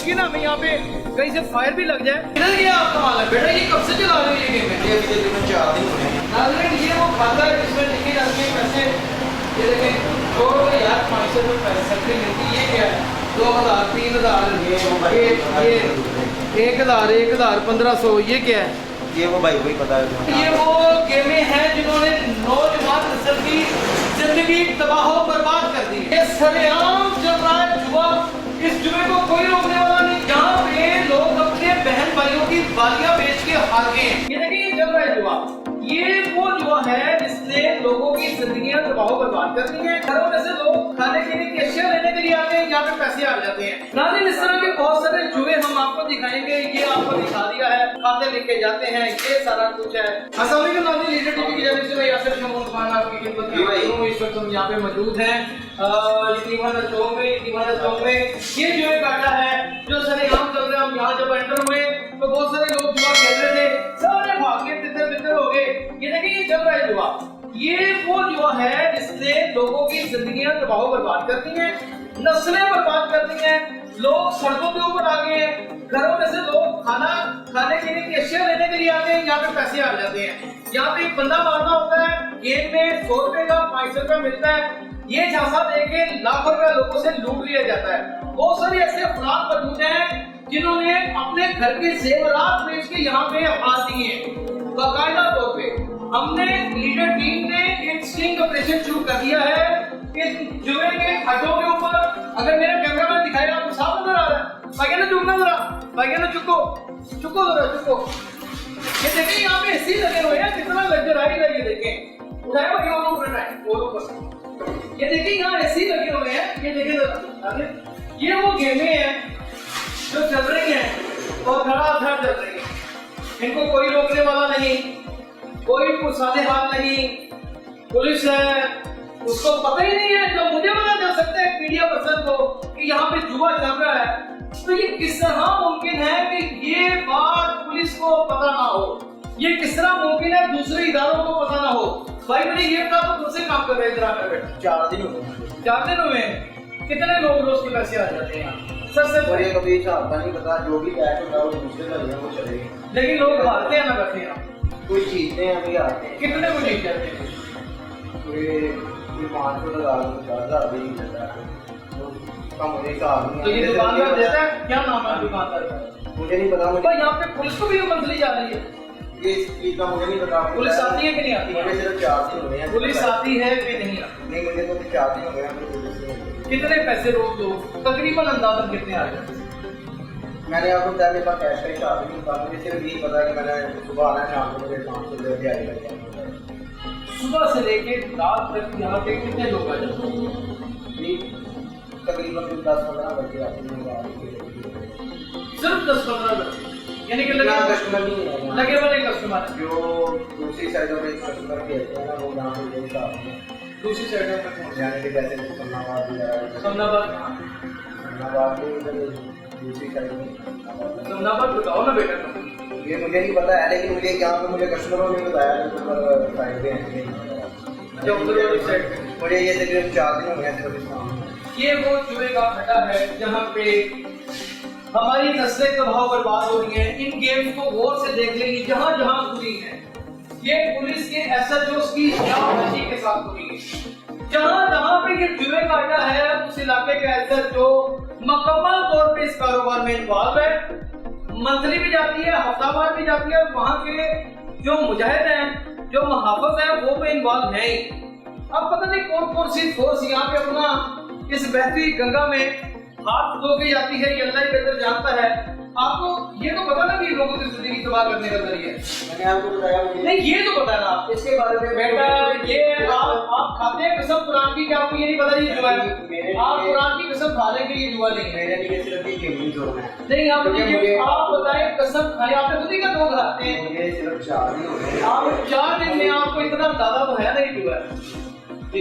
की ना हमें यहाँ पे कहीं से फायर भी लग जाए। किधर गया आपका मालिक? बेटा ये कब से चला रहे हो ये गेम? ये अभी तकरीबन 4 दिन हो गए हैं। नाज़रीन ये वो खाता है जिसमें लिखे जाते हैं पैसे। ये देखें तो यार 500 रुपये पैसे मिलती है। ये क्या है? 2000 3000 ये 1000 1000 1500 ये क्या है? ये वो भाई को ही पता है। ये वो गेमें हैं जिन्होंने नौजवान नस्ल की जिंदगी तबाह बर्बाद कर दी। ये सरेआम चल रहा है जुआ। इस जुए को कोई रोकने वाला नहीं। यहाँ पे लोग अपने बहन भाइयों की बालियां बेच के हार गए हैं। ये देखिए ये चल रहा है जुआ। ये वो जुआ है जिसने लोगों की जिंदगियां तबाह बर्बाद कर दी है। घरों में से लोग खाने पीने की अशिया लेने के लिए आते हैं, यहाँ पे पैसे आ जाते हैं। नाज़रीन इस तरह के बहुत सारे जुए हम आपको दिखाएंगे। ये आपको दिखा दिया है, खाते लिखे जाते हैं, ये सारा कुछ है। अस्सलाम वालेकुम नाज़रीन, लीडर टीवी की जानिब से मैं यासिर शमून खान आपकी खिदमत में हाजिर हूं। इस वक्त हम यहाँ पे मौजूद हैं यतीमाना चौक में। ये जुए काटा है जो सरेआम चल रहा है। हम यहाँ जब एंटर हुए तो बहुत सारे लोग जुआ खेल रहे थे, सारे भाग के तितर बितर हो गए। ये देखिए ये चल रहा है जुआ। ये वो जुआ है जिसने लोगों की जिंदगियां तबाह बर्बाद कर दी हैं, नस्लें बर्बाद कर दी हैं। लोग सड़कों के ऊपर आ गए हैं। घरों में से लोग खाने पीने की अशिया लेने के लिए आते हैं, यहाँ पे पैसे आ जाते हैं। यहाँ पे एक बंदा मारना होता है, गेम में 100 रुपए का 500 रुपया मिलता है। ये झांसा देके लाखों रुपया लोगों से लूट लिया जाता है। बहुत सारे ऐसे अफराद मौजूद हैं जिन्होंने अपने घर के जेवरात बेच के यहाँ पे हार दिए हैं। बाकायदा तौर पे हमने लीडर टीम ने एक स्टिंग ऑपरेशन शुरू कर दिया है। इस जुए के हटों के ऊपर अगर मेरा कैमरामैन दिखाएगा आपको साफ नजर आ रहा है। भाई ना चुकना जरा, भाई ना चुको जरा। ये देखें यहाँ पे एसी लगे हुए हैं, कितना लग्जराइज है। ये देखें उठाए भाई और ऊपर ये देखिए यहाँ एसी लगे हुए हैं। ये देखिए जरा, ये वो गेमें हैं जो चल रही हैं और धड़ाधड़ चल रही हैं। इनको कोई रोकने वाला नहीं, कोई पुरसाने हाल नहीं। पुलिस है उसको पता ही नहीं है। जो मुझे पता चल सकता है मीडिया पर्सन को कि यहाँ पे जुआ चल रहा है, तो ये किस तरह मुमकिन है कि ये बात पुलिस को पता ना हो? ये किस तरह मुमकिन है दूसरे इदारों को पता ना हो? भाई मुझे ये बता तो खुद से काम कर रहे हैं। 4 दिन हो गए। 4 दिन हुए। कितने लोग रोज के पैसे आ जाते हैं? सबसे बड़े कभी चाहता नहीं पता, जो भी कैश होता है वो दूसरे का लिया वो चलेगा। लेकिन लोग हारते हैं ना बैठे हैं। कोई जीतते हैं अभी आते हैं। कितने को जीत जाते हैं? कोई 500 लगा लो, 10,000 भी नहीं देता है। तो मुझे हिसाब नहीं। तो ये दुकानदार देता है? क्या नाम है दुकानदार का? मुझे नहीं पता। मुझे यहाँ पे पुलिस को भी मंथली जा रही है। ये इस चीज का मुझे नहीं पता। पुलिस आती है कि नहीं आती है? मुझे सिर्फ 4 दिन हो गए हैं। पुलिस आती है कि नहीं आती? नहीं, मुझे तो 4 दिन हो गए हैं। कितने पैसे रोज दो तकरीबन अंदाजन कितने आ जाते हैं? मैंने आपको बताया मेरे पास कैश का हिसाब नहीं होता। मुझे सिर्फ यही पता है कि मैंने सुबह आना है, शाम को मुझे 500 रुपये दिहाड़ी लग जाएगी। सुबह से लेके रात तक यहाँ पे कितने लोग आ जाते हैं? तकरीबन 10-15 बजे आते हैं। सिर्फ 10-15 यानी कि कस्टमर नहीं है, लगे वाले कस्टमर जो दूसरी साइडों में कस्टमर भेजते हैं ना, वो यहाँ पे जो हिसाब है दूसरी साइडों पे जाने के जैसे समनाबाद दूसरी साइड में। समनाबाद बताओ ना बेटा। ये मुझे नहीं पता है, लेकिन मुझे यहाँ पे मुझे कस्टमरों ने बताया साइड पे हैं। मुझे ये तकरीबन 4 दिन हो गए सिर्फ। ये वो जुए का खड्डा है जहाँ पे हमारी नस्लें तबाह बर्बाद हो रही हैं। इन गेम्स को गौर से देख लेंगे, जहाँ जहाँ खुली है ये पुलिस के एसएचओ की जांच के साथ खुली है। जहाँ जहाँ पे ये जुए का अड्डा है उस इलाके का एसएचओ मुकम्मल तौर पे इस कारोबार में इन्वॉल्व है। मंथली भी जाती है, हफ्तावार भी जाती है। और वहाँ के जो मुजाहिद हैं, जो मुहाफिज हैं, वो तो इन्वॉल्व है ही। अब पता नहीं कौन सी फोर्स यहाँ पे अपना इस बहती गंगा में हाथ धो के जाती है, ये अल्लाह ही बेहतर जानता है। आपको ये तो पता ना कि लोगों की जिंदगी तबाह करने का जरिए। मैंने आपको बताया नहीं, ये तो पता ना इसके बारे में बेटा। ये आप खाते हैं कसम कुरान की, क्या आपको ये नहीं पता ये जुआ है? आप कुरान की कसम खा लेंगे ये जुआ नहीं है। मेरे लिए सिर्फ ये गेम जोड़ना है। नहीं, आप बताएं कसम खाए, आपने खुद ही का दो खाते हैं। मुझे सिर्फ 4 दिन हो गए। आप 4 दिन में आपको इतना अंदाजा तो है ना ये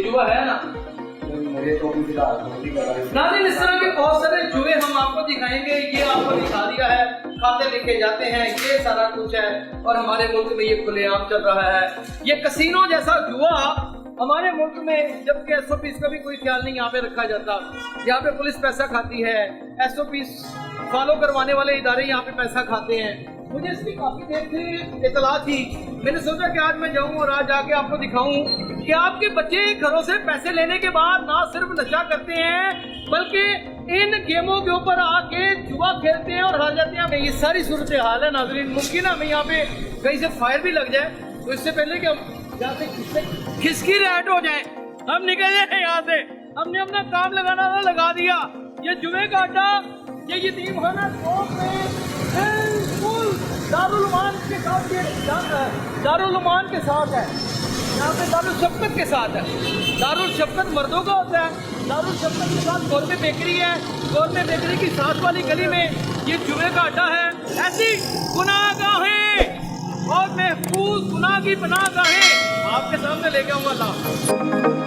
जुआ है ना? मुझे तो भी फिलहाल नहीं पता। नाज़रीन इस तरह के बहुत सारे जुए हम आपको दिखाएंगे। ये आपको दिखा दिया है, खाते लिखे जाते हैं, ये सारा कुछ है। और हमारे मुल्क में ये खुलेआम चल रहा है। ये कसीनो जैसा जुआ हमारे मुल्क में जबकि एसओपीस का भी कोई ख्याल नहीं यहाँ पे रखा जाता, यहाँ पे पुलिस पैसा खाती है, एसओपीस फॉलो करवाने वाले इदारे यहाँ पे पैसा खाते हैं। मुझे इसकी काफी देर से इतला थी, मैंने सोचा कि आज मैं जाऊं और आज जाके आपको दिखाऊं कि आपके बच्चे घरों से पैसे लेने के बाद ना सिर्फ नशा करते हैं बल्कि इन गेमों के ऊपर आके जुआ खेलते हैं और हार जाते हैं। ये सारी सूरत हाल है नाज़रीन। मुमकिन है हमें यहाँ पे कहीं से फायर भी लग जाए, तो इससे पहले कि हम यहाँ से खिसकी रेड हो जाए, हम निकल जाए यहाँ से। हमने अपना काम लगाना था, लगा दिया। ये जुए का अड्डा, ये यतीम खाना बिल्कुल दारुल उमान के साथ, दारुल उमान के साथ है। यहाँ पे दारुल शफ़क़त के साथ है। दारुल शफ़क़त मर्दों का होता है, दारुल शफ़क़त के साथ गोरमे बेकरी है। गोरमे बेकरी की साथ वाली गली में ये जुए का अड्डा है। ऐसी गुनाहगाहें और महफूज गुनाह की पनाहगाहें आपके सामने लेके आऊँगा अल्लाह।